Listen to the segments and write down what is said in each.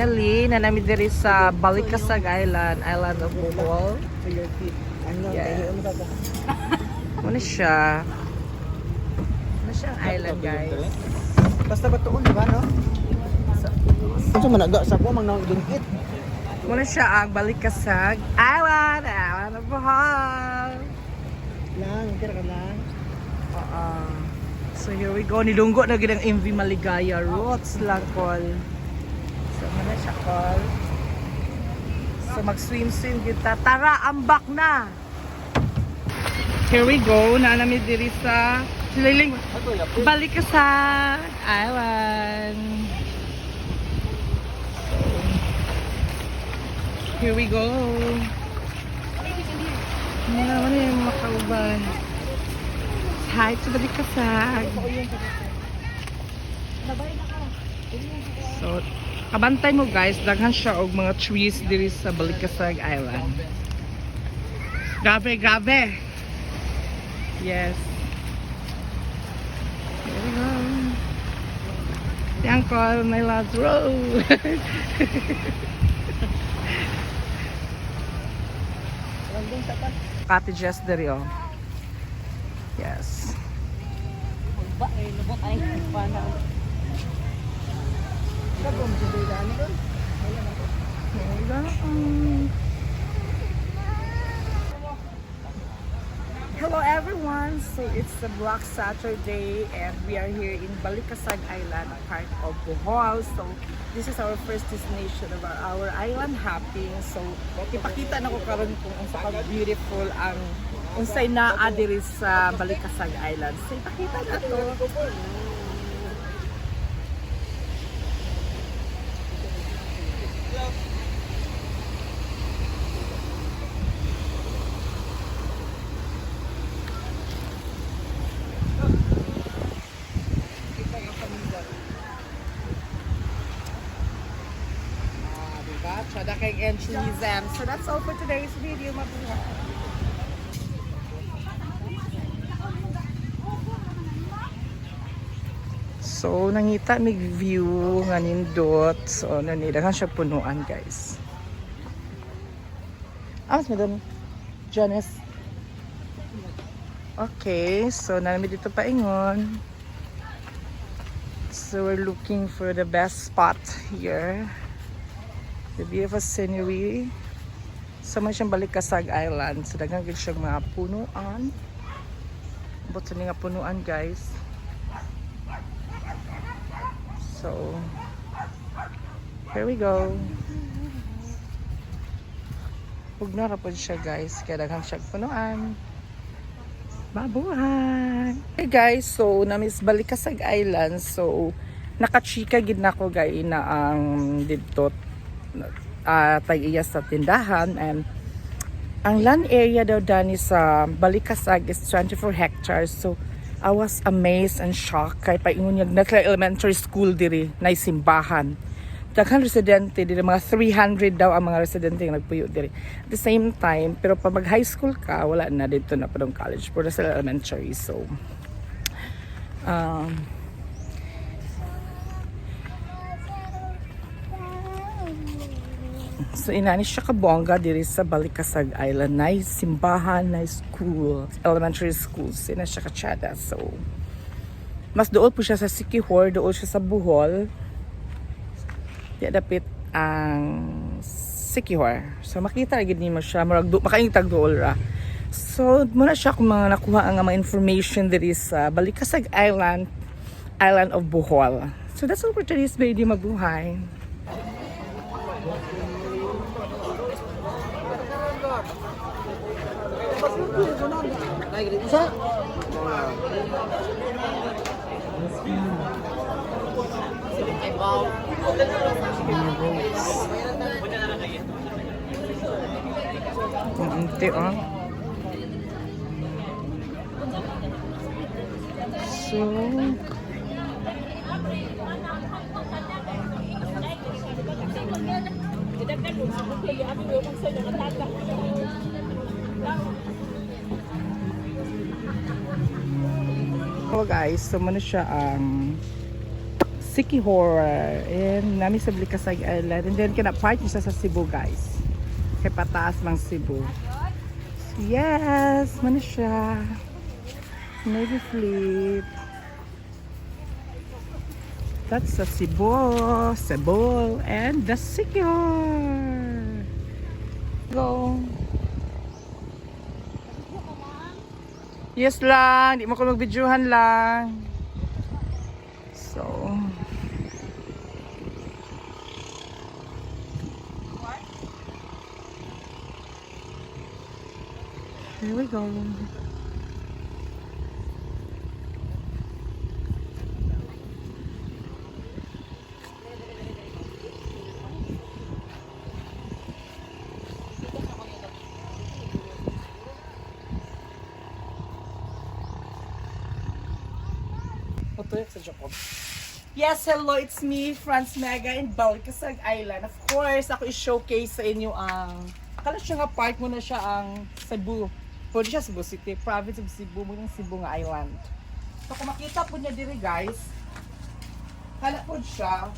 finally, nanami diri sa Balikasag Island, Island of Bohol. Yes. Muna siya. Muna siyang island, guys. Basta ba tuon, di ba, no? Ito managa sa ko, mang dungkit. Muna siya ang Balikasag Island, Island of Bohol. Lang, kira ka lang. So here we go. Nilunggo na ginang MV Maligaya. Roots lang, call. So muna siya, call. So mag-swim-swim kita. Tara, ambak na! Here we go. Naanami diri sa Liling Balikasag Island. So, here we go. Ano yung mga kauban? Hi to Balikasag. So, kabantay mo guys, daghan siya og mga trees diri sa Balikasag Island. Grabe, grabe. Yes. Here we go. Yan ko, my last row. Cottages diri oh. Yes. Here we go. Hello everyone! So it's a Black Saturday and we are here in Balikasag Island, a part of Bohol. So this is our first destination of our island hopping. So ipakita na ko karon kung unsa ka beautiful ang unsay naa diri sa Balikasag Island. So ipakita na to. Tsada kay enthusiasm. So that's all for today's video, mabuhay. So nangita mig view nga nindot. So nanidaghan siya punuan, guys. Amas madam Janice. Okay, so nami dito paingon. So we're looking for the best spot here. The beautiful scenery. So may siyang Balikasag Island. So daghang gid siyang mga punuan. Buto ni nga punuan, guys. So here we go. Pugna ra pod siya, guys. Kaya daghang siyang punuan. Mabuhay! Hey guys, so namis Balikasag Island. So nakachika gid nako gay na ang didto tag-iya sa tindahan, and ang land area daw dani sa Balikasag is 24 hectares. So I was amazed and shocked kay paingon yung elementary school diri na simbahan. Daghan residente diri, mga 300 daw ang mga residente nga nagpuyo diri. At the same time, pero pag mag high school ka, wala na dito na padong college, puro sila elementary. So so inani siya kabongga diri sa Balikasag Island. Nice simbahan, nice school, elementary schools. Ina siya katsada. So mas dool po siya sa Siquijor, dool siya sa Bohol. Di dapit ang Siquijor. So makita gid nimo siya, makaingtag dool ra. So muna siya kung mga nakuha ang mga information diri sa Balikasag Island, Island of Bohol. So that's all for today's video. Mabuhay! Unti oh. So guys, so muna siya ang Siquijor and nami sa Balikasag Island, and then kana part siya sa Cebu guys, kay pataas mang Cebu. So, yes, man siya. Maybe flip. That's the Cebu, and the Siquijor. Go. Yes lang, di mo ko mag-videohan lang. So, here we go. Yes, hello, it's me, Franz Mega in Balikasag Island. Of course, ako i-showcase sa inyo ang akala siya nga part mo na siya ang Cebu. Pwede siya Cebu City, province of Cebu, mo ng Cebu nga island. So kung makita po niya diri guys, kala po siya,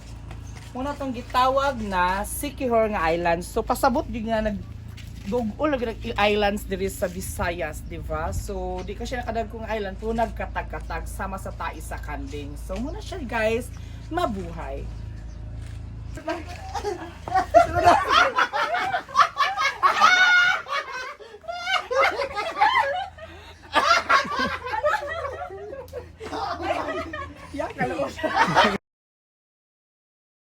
muna itong gitawag na Siquijor nga island. So pasabot yun nga nag-gugol ng islands diri sa Visayas, di ba? So di ka siya nakadag kong island, po nagkatag-katag sama sa tai sa kanding. So muna siya guys, mabuhay.